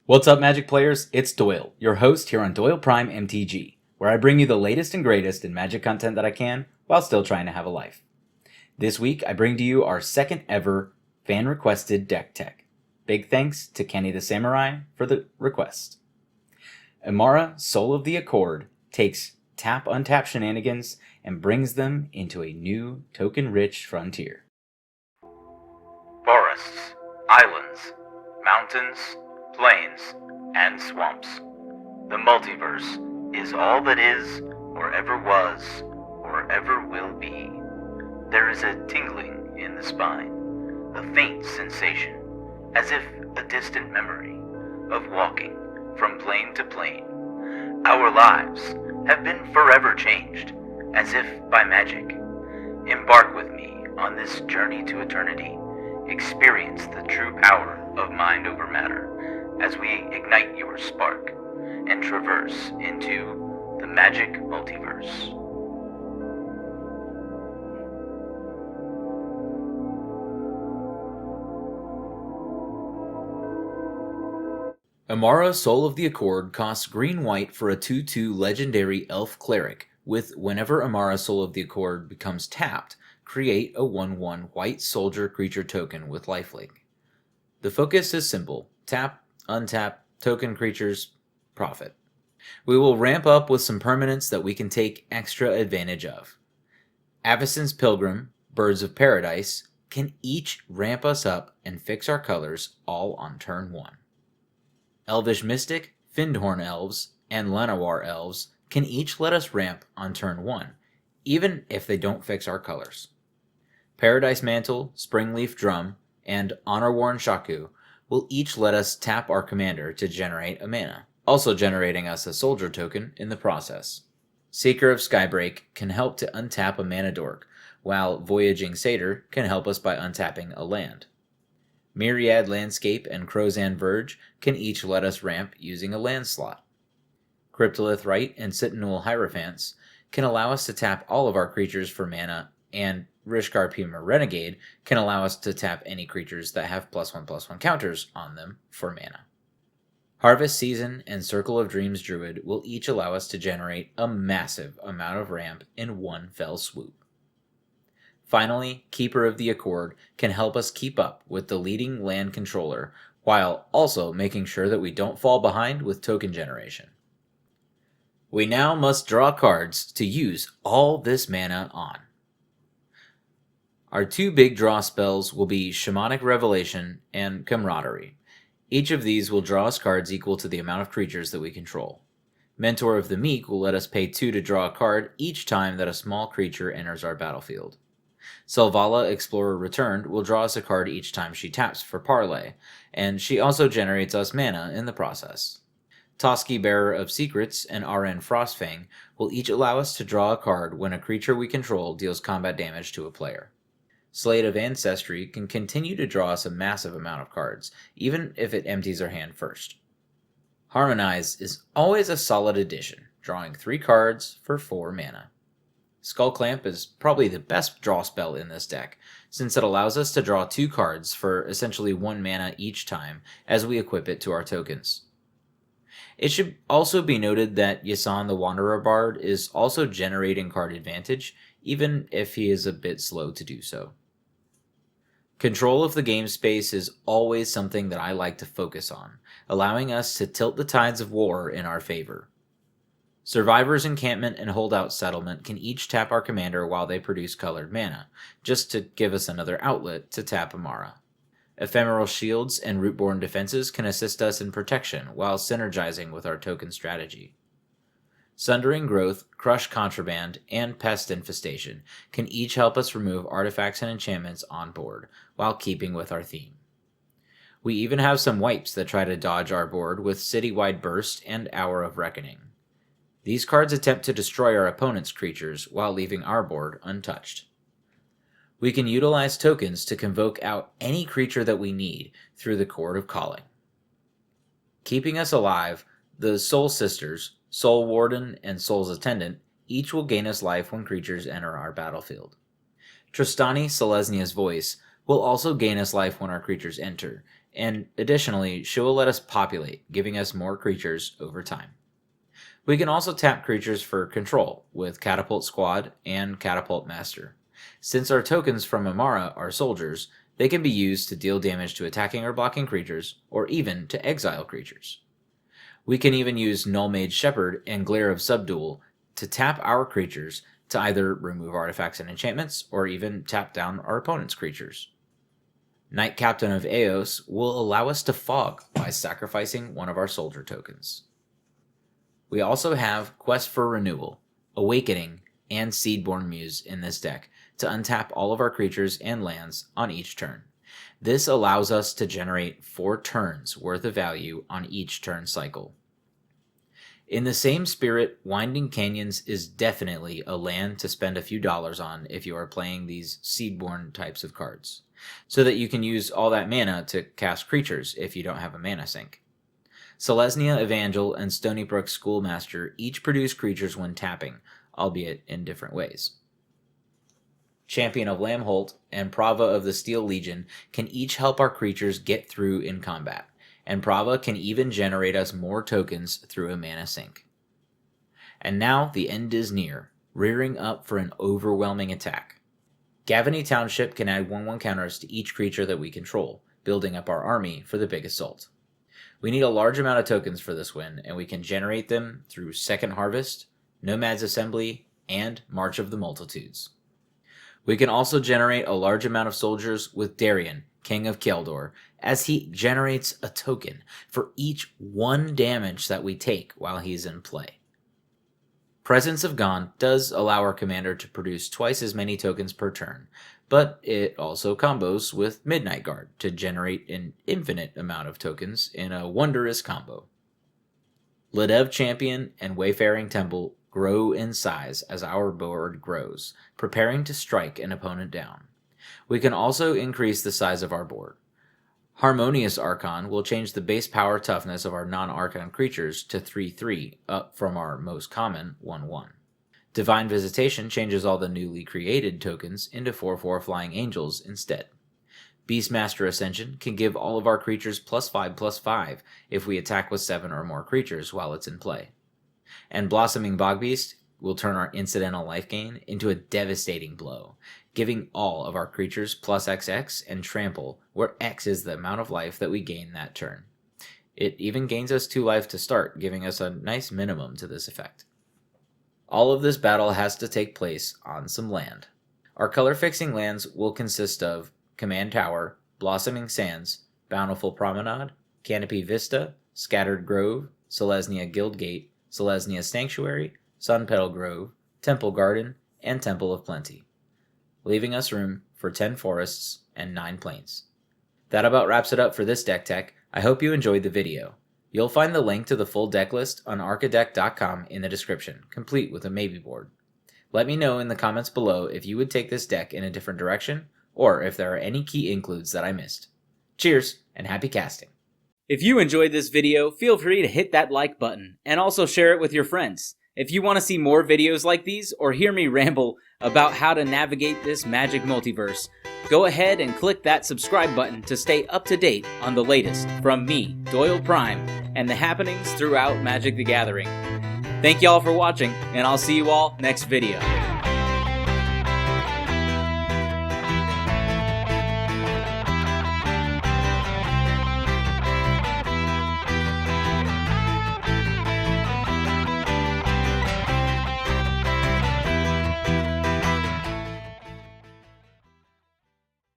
What's up, Magic players? It's Doyle, your host here on DoylePrimeMTG, where I bring you the latest and greatest in Magic content that I can while still trying to have a life. This week, I bring to you our second ever fan-requested deck tech. Big thanks to Kenny the Samurai for the request. Emmara, Soul of the Accord, takes tap-untap shenanigans and brings them into a new token-rich frontier. Forests, islands, mountains, plains, and swamps. The multiverse is all that is, or ever was, or ever will be. There is a tingling in the spine, a faint sensation, as if a distant memory, of walking from plane to plane. Our lives have been forever changed, as if by magic. Embark with me on this journey to eternity. Experience the true power of mind over matter as we ignite your spark and traverse into the magic multiverse. Emmara, Soul of the Accord costs green-white for a 2/2 legendary elf cleric with whenever Emmara, Soul of the Accord becomes tapped, create a 1/1 white soldier creature token with lifelink. The focus is simple: tap, untap, token creatures, profit. We will ramp up with some permanents that we can take extra advantage of. Avacyn's Pilgrim, Birds of Paradise can each ramp us up and fix our colors all on turn 1. Elvish Mystic, Findhorn Elves, and Llanowar Elves can each let us ramp on turn 1, even if they don't fix our colors. Paradise Mantle, Springleaf Drum, and Honor-Worn Shaku will each let us tap our commander to generate a mana, also generating us a soldier token in the process. Seeker of Skybreak can help to untap a mana dork, while Voyaging Satyr can help us by untapping a land. Myriad Landscape and Crozan Verge can each let us ramp using a land slot. Cryptolith Rite and Sentinel Hierophants can allow us to tap all of our creatures for mana, and Rishkar Puma Renegade can allow us to tap any creatures that have +1/+1 counters on them for mana. Harvest Season and Circle of Dreams Druid will each allow us to generate a massive amount of ramp in one fell swoop. Finally, Keeper of the Accord can help us keep up with the leading land controller, while also making sure that we don't fall behind with token generation. We now must draw cards to use all this mana on. Our two big draw spells will be Shamanic Revelation and Camaraderie. Each of these will draw us cards equal to the amount of creatures that we control. Mentor of the Meek will let us pay 2 to draw a card each time that a small creature enters our battlefield. Selvala, Explorer Returned, will draw us a card each time she taps for Parlay, and she also generates us mana in the process. Toski, Bearer of Secrets, and RN Frostfang will each allow us to draw a card when a creature we control deals combat damage to a player. Slate of Ancestry can continue to draw us a massive amount of cards, even if it empties our hand first. Harmonize is always a solid addition, drawing 3 cards for 4 mana. Skullclamp is probably the best draw spell in this deck, since it allows us to draw 2 cards for essentially 1 mana each time as we equip it to our tokens. It should also be noted that Yasan the Wanderer Bard is also generating card advantage, even if he is a bit slow to do so. Control of the game space is always something that I like to focus on, allowing us to tilt the tides of war in our favor. Survivor's Encampment and Holdout Settlement can each tap our commander while they produce colored mana, just to give us another outlet to tap Emmara. Ephemeral Shields and Rootborn Defenses can assist us in protection while synergizing with our token strategy. Sundering Growth, Crush Contraband, and Pest Infestation can each help us remove artifacts and enchantments on board, while keeping with our theme. We even have some wipes that try to dodge our board with Citywide Burst and Hour of Reckoning. These cards attempt to destroy our opponent's creatures while leaving our board untouched. We can utilize tokens to convoke out any creature that we need through the Chord of Calling. Keeping us alive, the Soul Sisters, Soul Warden, and Soul's Attendant each will gain us life when creatures enter our battlefield. Tristani, Selesnia's Voice, will also gain us life when our creatures enter, and additionally, she will let us populate, giving us more creatures over time. We can also tap creatures for control with Catapult Squad and Catapult Master. Since our tokens from Emmara are soldiers, they can be used to deal damage to attacking or blocking creatures, or even to exile creatures. We can even use Null Mage Shepherd and Glare of Subdual to tap our creatures to either remove artifacts and enchantments, or even tap down our opponent's creatures. Knight Captain of Eos will allow us to fog by sacrificing one of our soldier tokens. We also have Quest for Renewal, Awakening, and Seedborn Muse in this deck to untap all of our creatures and lands on each turn. This allows us to generate 4 turns worth of value on each turn cycle. In the same spirit, Winding Canyons is definitely a land to spend a few dollars on if you are playing these Seedborn types of cards, so that you can use all that mana to cast creatures if you don't have a mana sink. Selesnya Evangel and Stonybrook Schoolmaster each produce creatures when tapping, albeit in different ways. Champion of Lamholt and Prava of the Steel Legion can each help our creatures get through in combat, and Prava can even generate us more tokens through a mana sink. And now the end is near, rearing up for an overwhelming attack. Gavany Township can add 1/1 counters to each creature that we control, building up our army for the big assault. We need a large amount of tokens for this win, and we can generate them through Second Harvest, Nomad's Assembly, and March of the Multitudes. We can also generate a large amount of soldiers with Darien, King of Keldor, as he generates a token for each 1 damage that we take while he's in play. Presence of Gone does allow our commander to produce twice as many tokens per turn, but it also combos with Midnight Guard to generate an infinite amount of tokens in a wondrous combo. Ladev Champion and Wayfaring Temple grow in size as our board grows, preparing to strike an opponent down. We can also increase the size of our board. Harmonious Archon will change the base power toughness of our non-Archon creatures to 3/3, up from our most common 1/1. Divine Visitation changes all the newly created tokens into 4/4 Flying Angels instead. Beastmaster Ascension can give all of our creatures +5/+5 if we attack with 7 or more creatures while it's in play. And Blossoming Bogbeast will turn our incidental life gain into a devastating blow, giving all of our creatures +XX and trample, where X is the amount of life that we gain that turn. It even gains us 2 life to start, giving us a nice minimum to this effect. All of this battle has to take place on some land. Our color-fixing lands will consist of Command Tower, Blossoming Sands, Bountiful Promenade, Canopy Vista, Scattered Grove, Selesnya Guildgate, Selesnya Sanctuary, Sunpetal Grove, Temple Garden, and Temple of Plenty, leaving us room for 10 forests and 9 plains. That about wraps it up for this deck tech. I hope you enjoyed the video. You'll find the link to the full deck list on arcadeck.com in the description, complete with a maybe board. Let me know in the comments below if you would take this deck in a different direction, or if there are any key includes that I missed. Cheers, and happy casting! If you enjoyed this video, feel free to hit that like button, and also share it with your friends. If you want to see more videos like these, or hear me ramble about how to navigate this Magic multiverse, go ahead and click that subscribe button to stay up to date on the latest from me, Doyle Prime, and the happenings throughout Magic the Gathering. Thank y'all for watching, and I'll see you all next video.